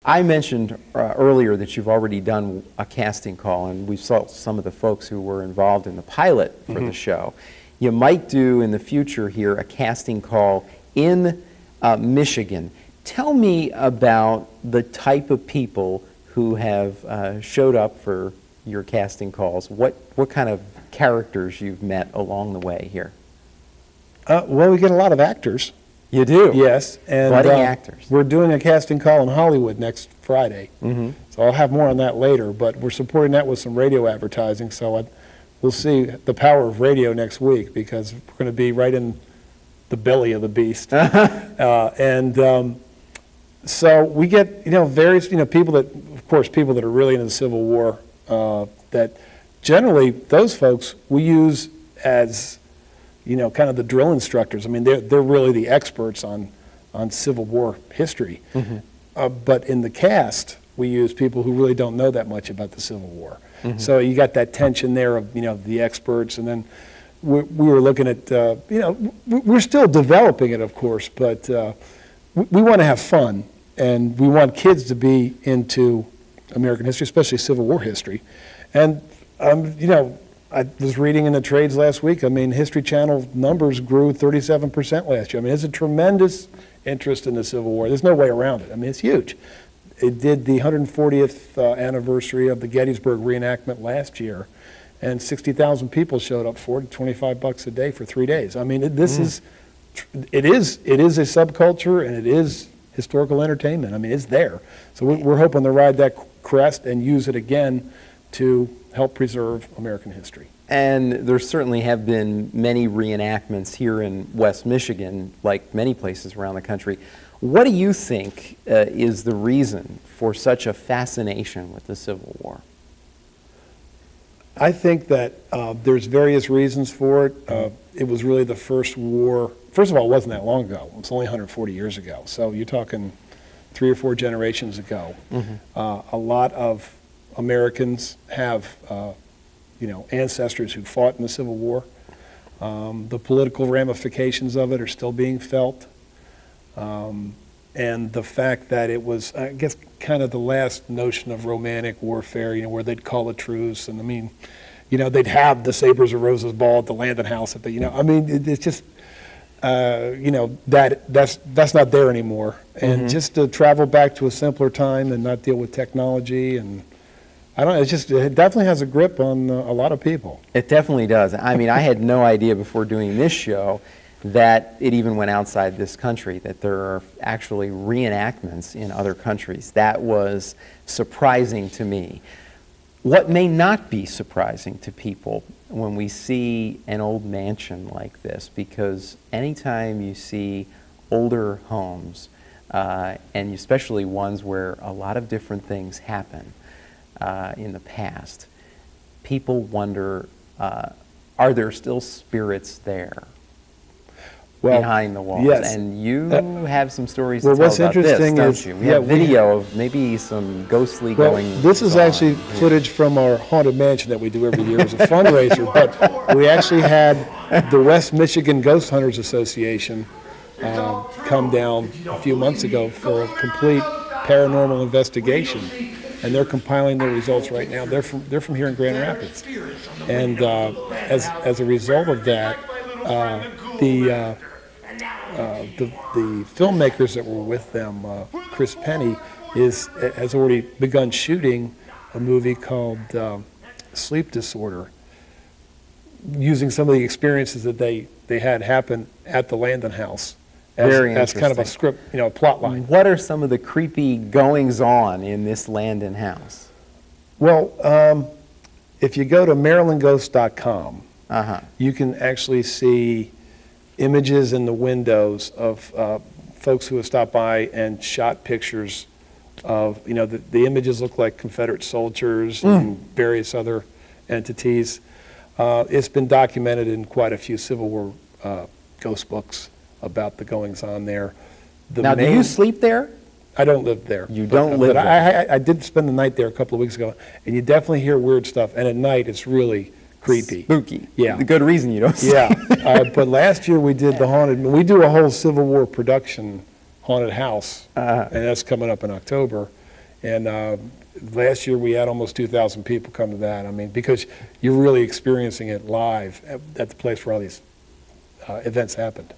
I mentioned earlier that you've already done a casting call, and we saw some of the folks who were involved in the pilot for the show. You might do in the future here a casting call in Michigan. Tell me about the type of people who have showed up for your casting calls. What kind of characters you've met along the way here? Well, we get a lot of actors. You do? Yes. And budding actors. We're doing a casting call in Hollywood next Friday. So I'll have more on that later, but we're supporting that with some radio advertising, so we'll see the power of radio next week, because we're going to be right in the belly of the beast. So we get, various, people that, of course, people that are really into the Civil War, that generally those folks we use as, kind of the drill instructors. I mean, they're really the experts on Civil War history. But in the cast, we use people who really don't know that much about the Civil War. So you got that tension there of, the experts, and then we were looking at, we're still developing it, of course, but we want to have fun, and we want kids to be into American history, especially Civil War history. And, I was reading in the trades last week, I mean, History Channel numbers grew 37% last year. I mean, there's a tremendous interest in the Civil War. There's no way around it. I mean, it's huge. It did the 140th anniversary of the Gettysburg reenactment last year, and 60,000 people showed up for it, $25 a day for 3 days. I mean, it is a subculture, and it is historical entertainment. I mean, it's there. So we're hoping to ride that crest and use it again to help preserve American history. And there certainly have been many reenactments here in West Michigan, like many places around the country. What do you think is the reason for such a fascination with the Civil War? I think that there's various reasons for it. It was really the first war. First of all, it wasn't that long ago. It was only 140 years ago. So you're talking 3 or 4 generations ago. A lot of Americans have, ancestors who fought in the Civil War. The political ramifications of it are still being felt. And the fact that it was, I guess, kind of the last notion of romantic warfare, where they'd call a truce, and I mean, they'd have the Sabres of Roses ball at the Landon House at the, I mean, it's just, that's not there anymore. And just to travel back to a simpler time and not deal with technology, and I don't know, it definitely has a grip on a lot of people. It definitely does. I mean, I had no idea before doing this show that it even went outside this country, that there are actually reenactments in other countries. That was surprising to me. What may not be surprising to people when we see an old mansion like this, because anytime you see older homes, and especially ones where a lot of different things happen in the past, people wonder, are there still spirits there? Well, behind the walls, yes. And you have some stories to well, tell what's about interesting this, is, don't you? We have video of maybe some ghostly going. This is actually footage from our haunted mansion that we do every year as a fundraiser, but we actually had the West Michigan Ghost Hunters Association come down a few months ago for a complete paranormal investigation, and they're compiling their results right now. They're from here in Grand Rapids, and as a result of that, the filmmakers that were with them, Chris Penny, has already begun shooting a movie called Sleep Disorder, using some of the experiences that they had happen at the Landon House as kind of a script, a plot line. What are some of the creepy goings-on in this Landon House? Well, if you go to marylandghost.com, you can actually see images in the windows of folks who have stopped by and shot pictures of, the images look like Confederate soldiers and various other entities. It's been documented in quite a few Civil War ghost books about the goings-on there. Now, do you sleep there? I don't live there. You don't live there? I did spend the night there a couple of weeks ago, and you definitely hear weird stuff, and at night it's really creepy. Spooky. Yeah. The good reason you don't sleep. Yeah. But last year we did we do a whole Civil War production haunted house, and that's coming up in October. And last year we had almost 2,000 people come to that. I mean, because you're really experiencing it live at the place where all these events happened.